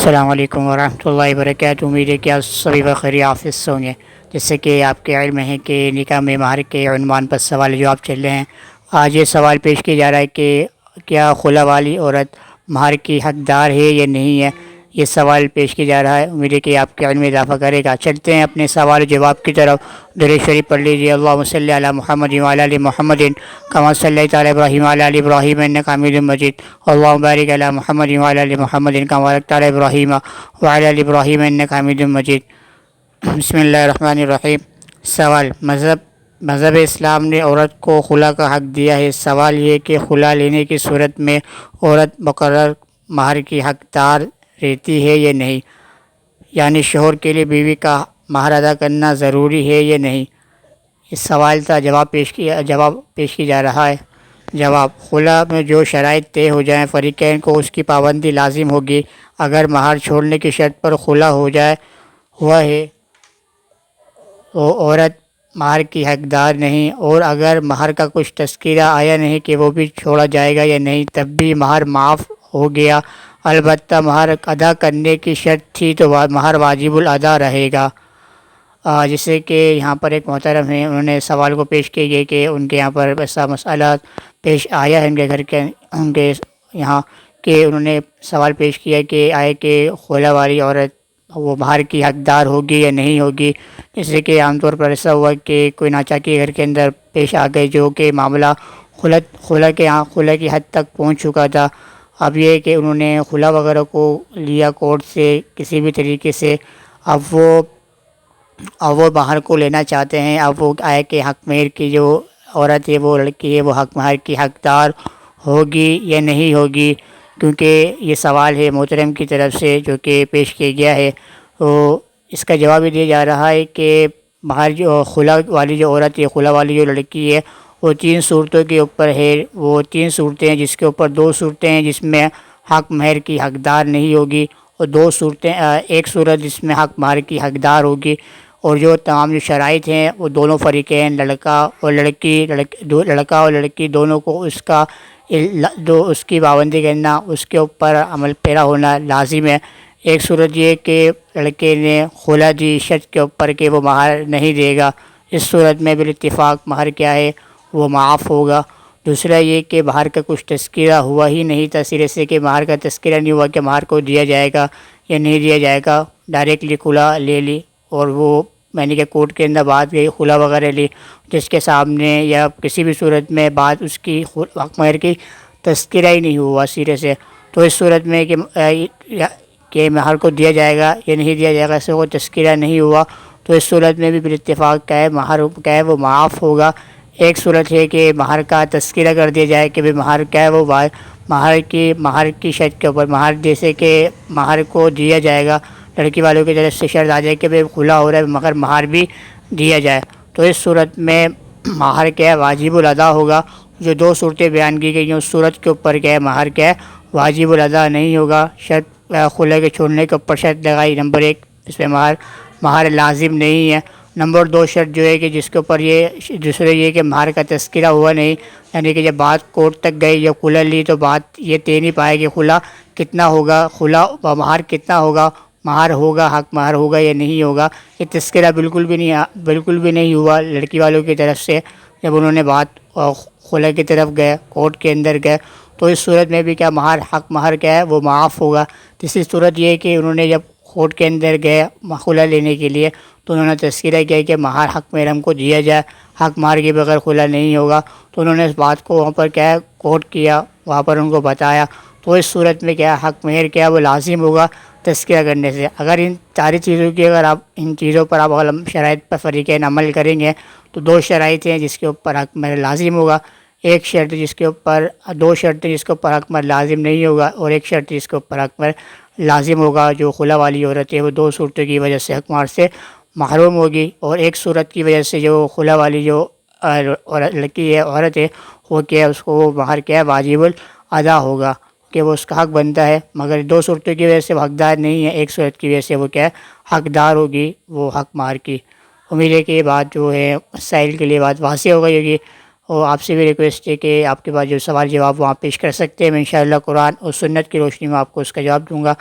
السلام علیکم ورحمۃ اللہ وبرکاتہ۔ امید ہے کہ آپ سبھی بخیر عافیت سے ہوں گے۔ جیسے کہ آپ کے علم ہے کہ نکاح میں مہر کے عنوان پر سوال جواب چل رہے ہیں۔ آج یہ سوال پیش کیا جا رہا ہے کہ کیا خلا والی عورت مہر کی حقدار ہے یا نہیں ہے، یہ سوال پیش کیا جا رہا ہے۔ امید ہے کہ آپ کے علم میں اضافہ کرے گا۔ چلتے ہیں اپنے سوال و جواب کی طرف۔ درود شریف پڑھ لیجیے۔ اللہم صلی علی محمد وعلی آل محمد کما صلیت علی ابراہیم وعلی آل ابراہیم انک حمید مجید۔ اللہم بارک علی محمد وعلی آل محمد کما بارکت علی ابراہیم وعلی آل ابراہیم انک حمید مجید۔ بسم اللہ الرحمن الرحیم۔ سوال: مذہب اسلام نے عورت کو خلا کا حق دیا ہے۔ سوال یہ کہ خلا لینے کی صورت میں عورت مقرر مہر کی حقدار رہتی ہے یا نہیں، یعنی شوہر کے لیے بیوی کا مہر ادا کرنا ضروری ہے یا نہیں، اس سوال کا جواب پیش کیا جا رہا ہے۔ جواب: خلا میں جو شرائط طے ہو جائیں فریقین کو اس کی پابندی لازم ہوگی۔ اگر مہر چھوڑنے کی شرط پر خلا ہوا ہے تو عورت مہر کی حقدار نہیں، اور اگر مہر کا کچھ تذکرہ آیا نہیں کہ وہ بھی چھوڑا جائے گا یا نہیں، تب بھی مہر معاف ہو گیا۔ البتہ مہر ادا کرنے کی شرط تھی تو مہر واجب الادا رہے گا۔ جیسے کہ یہاں پر ایک محترم ہیں، انہوں نے سوال کو پیش کیے گئے کہ ان کے یہاں پر ایسا مسئلہ پیش آیا ہے ان کے یہاں کہ انہوں نے سوال پیش کیا کہ آئے کہ خلا والی عورت وہ مہر کی حقدار ہوگی یا نہیں ہوگی۔ جیسے کہ عام طور پر ایسا ہوا کہ کوئی ناچاکی گھر کے اندر پیش آ گئے جو کہ معاملہ خلا کی حد تک پہنچ چکا تھا۔ اب یہ کہ انہوں نے خلا وغیرہ کو لیا کورٹ سے کسی بھی طریقے سے، اب وہ مہر کو لینا چاہتے ہیں۔ اب وہ آئے کہ حق مہر کی جو عورت ہے، وہ لڑکی ہے، وہ حق مہر کی حقدار ہوگی یا نہیں ہوگی، کیونکہ یہ سوال ہے محترم کی طرف سے جو کہ پیش کیا گیا ہے۔ تو اس کا جواب یہ دیا جا رہا ہے کہ مہر جو خلا والی جو عورت ہے، خلا والی جو لڑکی ہے، وہ 3 صورتوں کے اوپر ہے۔ وہ 3 صورتیں ہیں، جس کے اوپر 2 صورتیں ہیں جس میں حق مہر کی حقدار نہیں ہوگی، اور 2 صورتیں ایک صورت جس میں حق مہر کی حقدار ہوگی۔ اور جو تمام جو شرائط ہیں وہ دونوں فریقین لڑکا اور لڑکی دونوں کو اس کی پابندی کرنا، اس کے اوپر عمل پیرا ہونا لازم ہے۔ ایک صورت یہ کہ لڑکے نے خلا دی شرط کے اوپر کہ وہ مہر نہیں دے گا، اس صورت میں بالاتفاق مہر کیا ہے وہ معاف ہوگا۔ دوسرا یہ کہ مہر کا کچھ تذکرہ ہوا ہی نہیں تھا سرے سے، کہ مہر کا تذکرہ نہیں ہوا کہ مہر کو دیا جائے گا یا نہیں دیا جائے گا، ڈائریکٹلی خلا لے لی، اور وہ کہ کورٹ کے اندر بات گئی خلا وغیرہ لی، جس کے سامنے یا کسی بھی صورت میں بات اس کی حق مہر کی تذکرہ ہی نہیں ہوا سرے سے، تو اس صورت میں کہ مہر کو دیا جائے گا یا نہیں دیا جائے گا، اس سے کوئی تذکرہ نہیں ہوا، تو اس صورت میں بھی بالاتفاق کیا ہے مہر کیا ہے وہ معاف ہوگا۔ ایک صورت ہے کہ مہر کا تذکرہ کر دیا جائے کہ مہر کیا ہے وہ مہر کی شرط کے اوپر، مہر جیسے کہ مہر کو دیا جائے گا، لڑکی والوں کی طرف سے شرط آ جائے کہ کھلا ہو رہا ہے مگر مہر بھی دیا جائے، تو اس صورت میں مہر کیا ہے واجب الادا ہوگا۔ جو 2 صورتیں بیان کی گئی ہیں اس صورت کے اوپر کیا ہے مہر کیا ہے واجب الادا نہیں ہوگا۔ شرط خلا کے چھوڑنے کے اوپر شرط لگائی، نمبر 1 اس میں مہر لازم نہیں ہے۔ نمبر 2 شرط جو ہے کہ جس کے اوپر دوسرے یہ کہ مہر کا تذکرہ ہوا نہیں، یعنی کہ جب بات کورٹ تک گئی یا خلا لی تو بات یہ طے نہیں پائے کہ خلا کتنا ہوگا، مہر کتنا ہوگا، مہر ہوگا حق مہر ہوگا یا نہیں ہوگا، یہ تذکرہ بالکل بھی نہیں ہوا لڑکی والوں کی طرف سے۔ جب انہوں نے بات خلا کی طرف گئے، کورٹ کے اندر گئے، تو اس صورت میں بھی کیا حق مہر کیا ہے وہ معاف ہوگا۔ تیسری صورت یہ ہے کہ انہوں نے جب کورٹ کے اندر گئے خلا لینے کے لیے تو انہوں نے تذکرہ کیا کہ مہر حق مہر ہم کو دیا جائے، حق مہر کے بغیر خلا نہیں ہوگا، تو انہوں نے اس بات کو وہاں پر کیا ہے کوٹ کیا، وہاں پر ان کو بتایا، تو اس صورت میں کیا حق مہر کیا وہ لازم ہوگا تذکرہ کرنے سے۔ اگر ان ساری چیزوں کی ان چیزوں پر آپ شرائط پر فریقین عمل کریں گے تو 2 شرائط ہیں جس کے اوپر حق مہر لازم ہوگا، ایک شرط جس کے اوپر 2 شرطیں جس کے اوپر حق مہر لازم نہیں ہوگا، اور ایک شرط جس کے اوپر حق مہر لازم ہوگا۔ جو خلا والی عورت ہے وہ 2 صورتوں کی وجہ سے حق مہر سے محروم ہوگی، اور ایک صورت کی وجہ سے جو خلا والی جو لڑکی ہے عورت ہے وہ کیا اس کو وہ مہر کیا واجب الادا ہوگا کہ وہ اس کا حق بنتا ہے، مگر 2 صورتوں کی وجہ سے وہ حقدار نہیں ہے، ایک صورت کی وجہ سے وہ کیا حقدار ہوگی وہ حق مہر کی۔ امید ہے کہ یہ بات جو ہے سائل کے لیے بات واضح ہو گئی ہوگی، اور آپ سے بھی ریکویسٹ ہے کہ آپ کے پاس جو سوال جواب وہاں پیش کر سکتے ہیں، میں انشاءاللہ قرآن اور سنت کی روشنی میں آپ کو اس کا جواب دوں گا۔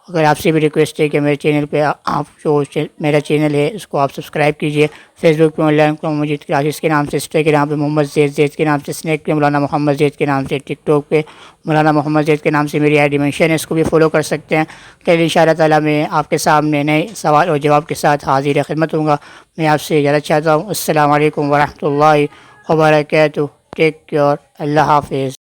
اگر آپ سے بھی ریکویسٹ ہے کہ میرے چینل پہ آپ جو میرا چینل ہے اس کو آپ سبسکرائب کیجیے. فیس بک پہ آن لائن مجید کلاسز کے نام سے، انسٹاگرام پہ محمد زید کے نام سے، اسنیک پہ مولانا محمد زید کے نام سے، ٹک ٹاک پہ مولانا محمد زید کے نام سے میری آئی ڈی مینشن ہے، اس کو بھی فالو کر سکتے ہیں. کل ان شاء اللہ تعالیٰ میں آپ کے سامنے نئے سوال اور جواب کے ساتھ حاضر خدمت ہوں گا. میں آپ سے اجازت چاہتا ہوں. السلام علیکم ورحمۃ اللہ وبرکاتہ. Take care. اللہ حافظ.